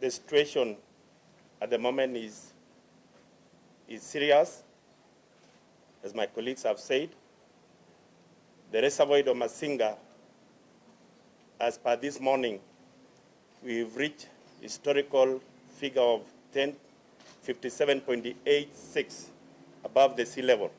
The situation at the moment is serious, as my colleagues have said. The reservoir of Masinga, as per this morning, we've reached historical figure of 57.86 above the sea level.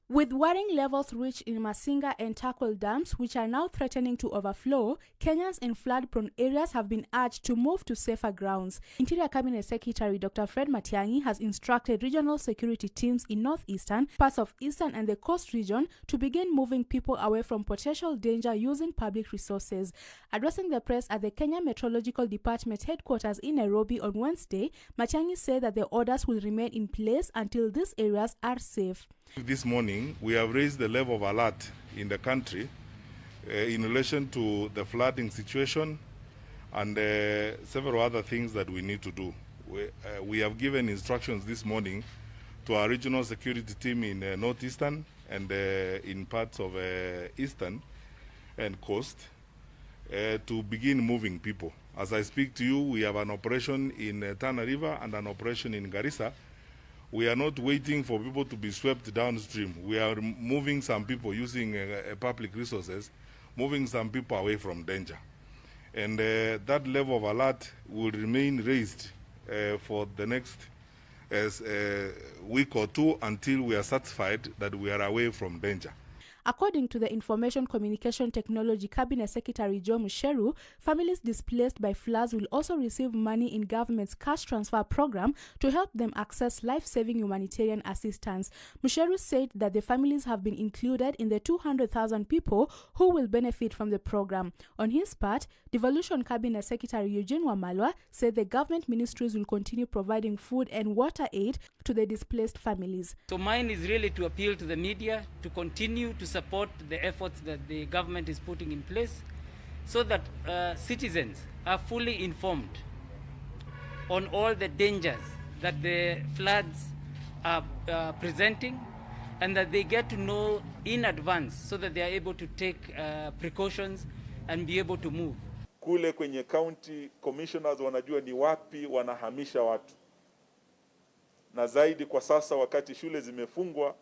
With worrying levels reached in Masinga and Takwel dams, which are now threatening to overflow, Kenyans in flood-prone areas have been urged to move to safer grounds. Interior Cabinet Secretary Dr. Fred Matiang'i has instructed regional security teams in northeastern, parts of eastern and the coast region to begin moving people away from potential danger using public resources. Addressing the press at the Kenya Meteorological Department headquarters in Nairobi on Wednesday, Matiang'i said that the orders will remain in place until these areas are safe. This morning, we have raised the level of alert in the country in relation to the flooding situation and several other things that we need to do. We have given instructions this morning to our regional security team in northeastern and in parts of eastern and coast to begin moving people. As I speak to you, we have an operation in Tana River and an operation in Garissa. We are not waiting for people to be swept downstream. We are moving some people using public resources, moving some people away from danger. And that level of alert will remain raised for the next week or two until we are satisfied that we are away from danger. According to the Information Communication Technology Cabinet Secretary Joe Musheru, families displaced by floods will also receive money in government's cash transfer program to help them access life-saving humanitarian assistance. Musheru said that the families have been included in the 200,000 people who will benefit from the program. On his part, Devolution Cabinet Secretary Eugene Wamalwa said the government ministries will continue providing food and water aid to the displaced families. So mine is really to appeal to the media to continue to support the efforts that the government is putting in place so that citizens are fully informed on all the dangers that the floods are presenting, and that they get to know in advance so that they are able to take precautions and be able to move. Kule kwenye county commissioners wanajua ni wapi wanahamisha watu. Na zaidi kwa sasa wakati shule zimefungwa,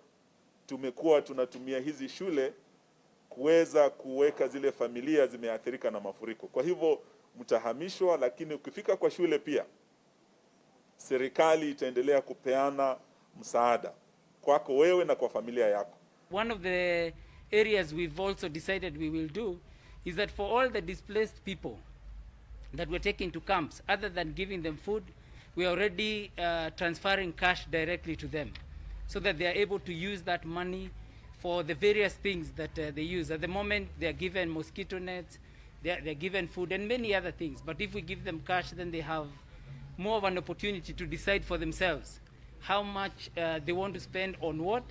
tumekuwa tunatumia hizi shule kuweza kuweka zile familia zimeathirika na mafuriko. Kwa hivyo mtahamishwa, lakini ukifika kwa shule pia serikali itaendelea kupeana msaada kwako wewe na kwa familia yako. One of the areas we've also decided we will do is that for all the displaced people that we're taking to camps, other than giving them food, we are already transferring cash directly to them so that they are able to use that money for the various things that they use. At the moment, they are given mosquito nets, they're given food and many other things. But if we give them cash, then they have more of an opportunity to decide for themselves how much they want to spend on what.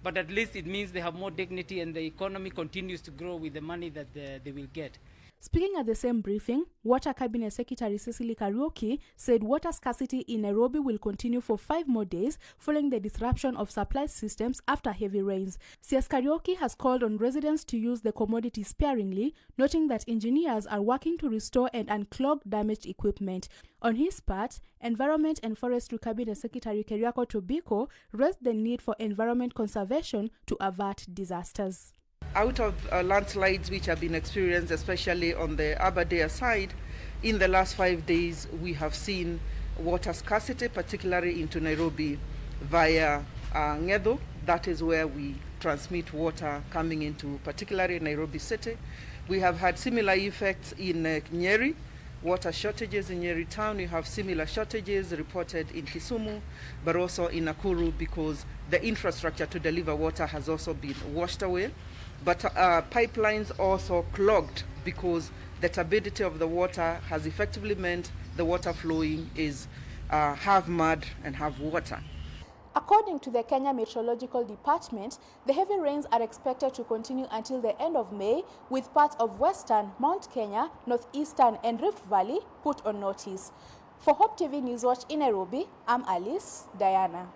But at least it means they have more dignity and the economy continues to grow with the money that they will get. Speaking at the same briefing, Water Cabinet Secretary Cecily Kariuki said water scarcity in Nairobi will continue for 5 more days following the disruption of supply systems after heavy rains. CS Kariuki has called on residents to use the commodity sparingly, noting that engineers are working to restore and unclog damaged equipment. On his part, Environment and Forestry Cabinet Secretary Keriako Tobiko raised the need for environment conservation to avert disasters. Out of landslides which have been experienced, especially on the Aberdare side, in the last 5 days we have seen water scarcity, particularly into Nairobi via Ngedo. That is where we transmit water coming into particularly Nairobi city. We have had similar effects in Nyeri, water shortages in Nyeri town. We have similar shortages reported in Kisumu, but also in Nakuru, because the infrastructure to deliver water has also been washed away. But pipelines also clogged because the turbidity of the water has effectively meant the water flowing is half mud and half water. According to the Kenya Meteorological Department, the heavy rains are expected to continue until the end of May, with parts of Western, Mount Kenya, Northeastern and Rift Valley put on notice. For Hope TV Newswatch in Nairobi, I'm Alice Diana.